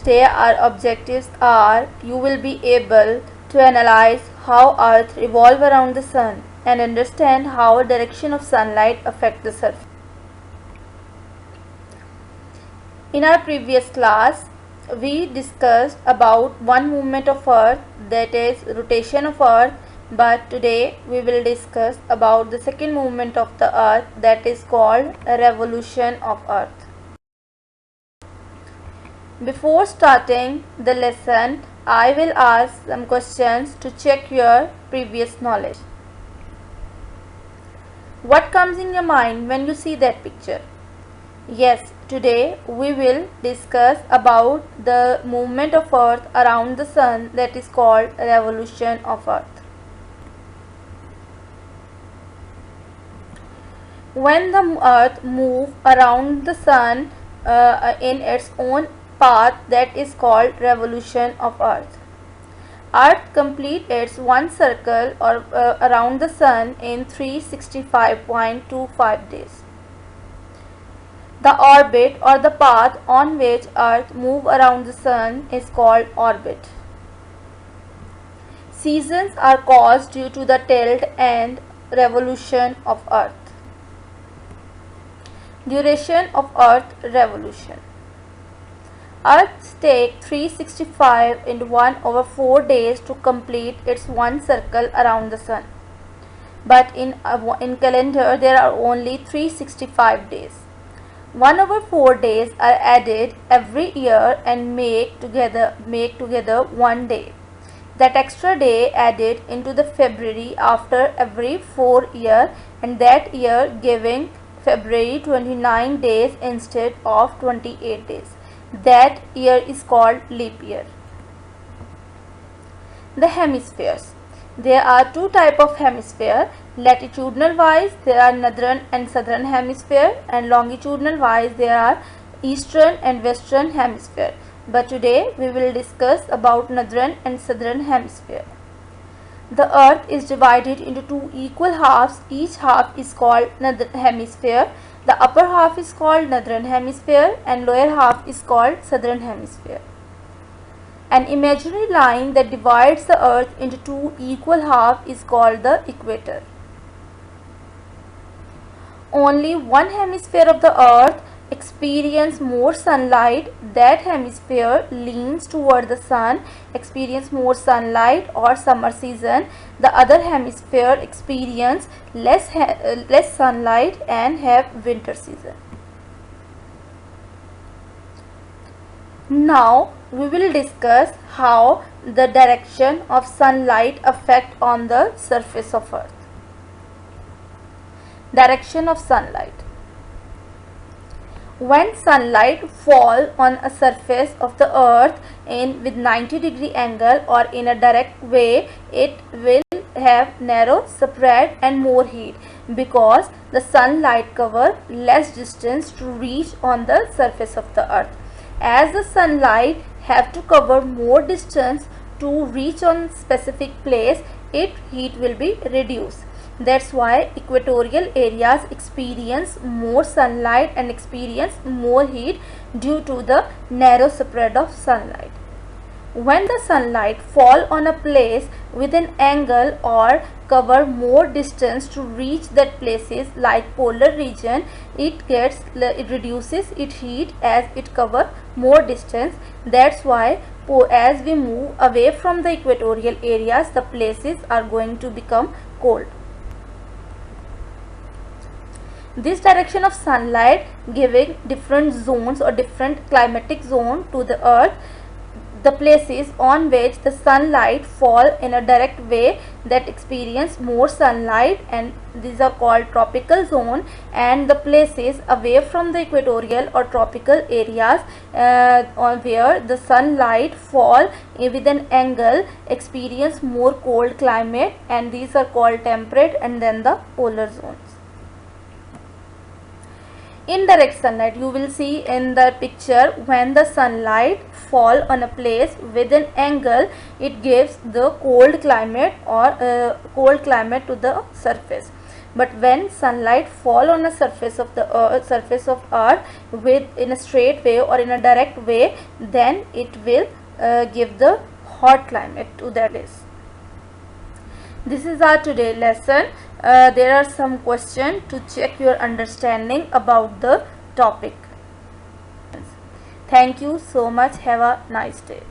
Today our objectives are you will be able to analyze how Earth revolves around the Sun and understand how direction of sunlight affects the surface. In our previous class, we discussed about one movement of Earth, that is rotation of Earth, but today we will discuss about the second movement of the Earth, that is called revolution of Earth. Before starting the lesson, I will ask some questions to check your previous knowledge. What comes in your mind when you see that picture? Yes, today we will discuss about the movement of Earth around the Sun, that is called revolution of Earth. When the Earth moves around the Sun in its own path, that is called revolution of Earth. Earth completes its one circle or around the Sun in 365.25 days. The orbit or the path on which Earth moves around the Sun is called orbit. Seasons are caused due to the tilt and revolution of Earth. Duration of Earth revolution. Earth takes 365 into 1/4 days to complete its one circle around the Sun. But in calendar there are only 365 days. 1/4 days are added every year and make together 1 day. That extra day added into the February after every 4 years, and that year giving February 29 days instead of 28 days. That year is called leap year. The hemispheres. There are two types of hemisphere. Latitudinal wise there are northern and southern hemisphere, and longitudinal wise there are eastern and western hemisphere. But today we will discuss about northern and southern hemisphere. The Earth is divided into two equal halves. Each half is called northern hemisphere. The upper half is called northern hemisphere and lower half is called southern hemisphere. An imaginary line that divides the Earth into two equal halves is called the equator. Only one hemisphere of the Earth experience more sunlight. That hemisphere leans toward the Sun, experience more sunlight or summer season. The other hemisphere experience less sunlight and have winter season. Now we will discuss how the direction of sunlight affect on the surface of Earth. Direction of sunlight. When sunlight falls on a surface of the Earth with 90-degree angle or in a direct way, it will have narrow spread and more heat, because the sunlight covers less distance to reach on the surface of the Earth. As the sunlight have to cover more distance to reach on specific place, its heat will be reduced. That's why equatorial areas experience more sunlight and experience more heat due to the narrow spread of sunlight. When the sunlight falls on a place with an angle or cover more distance to reach that places like polar region, it reduces its heat as it covers more distance. That's why as we move away from the equatorial areas, the places are going to become cold. This direction of sunlight giving different zones or different climatic zone to the Earth. The places on which the sunlight fall in a direct way that experience more sunlight, and these are called tropical zone, and the places away from the equatorial or tropical areas where the sunlight fall with an angle experience more cold climate, and these are called temperate, and then the polar zones. Indirect sunlight, you will see in the picture, when the sunlight fall on a place with an angle, it gives the cold climate or cold climate to the surface. but when sunlight fall on a surface of the earth with in a straight way or in a direct way, then it will give the hot climate to that place. This is our today lesson. There are some questions to check your understanding about the topic. Thank you so much. Have a nice day.